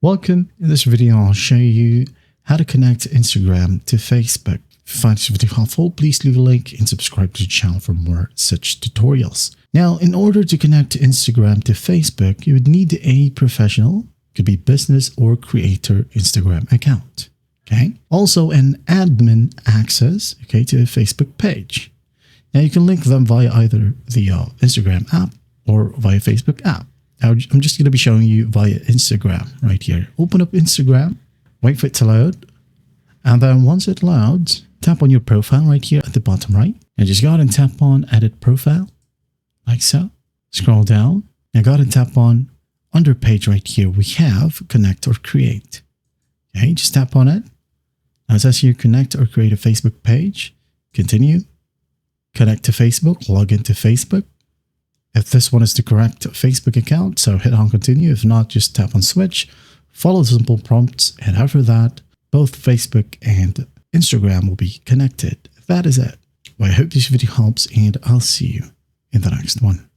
Welcome. In this video, I'll show you how to connect Instagram to Facebook. If you find this video helpful, please leave a like and subscribe to the channel for more such tutorials. Now, in order to connect Instagram to Facebook, you would need a professional, could be business or creator Instagram account. Okay. Also an admin access, okay, to a Facebook page. Now you can link them via either the Instagram app or via Facebook app. Now, I'm just going to be showing you via Instagram right here. Open up Instagram, wait for it to load. And then once it loads, tap on your profile right here at the bottom right. And just go ahead and tap on edit profile, like so. Scroll down. Now go ahead and tap on under page right here. We have connect or create. Okay, just tap on it. Now it says here connect or create a Facebook page. Continue. Connect to Facebook, log into Facebook. If this one is the correct Facebook account, so hit on continue. If not, just tap on switch, follow the simple prompts, and after that, both Facebook and Instagram will be connected. That is it. Well, I hope this video helps, and I'll see you in the next one.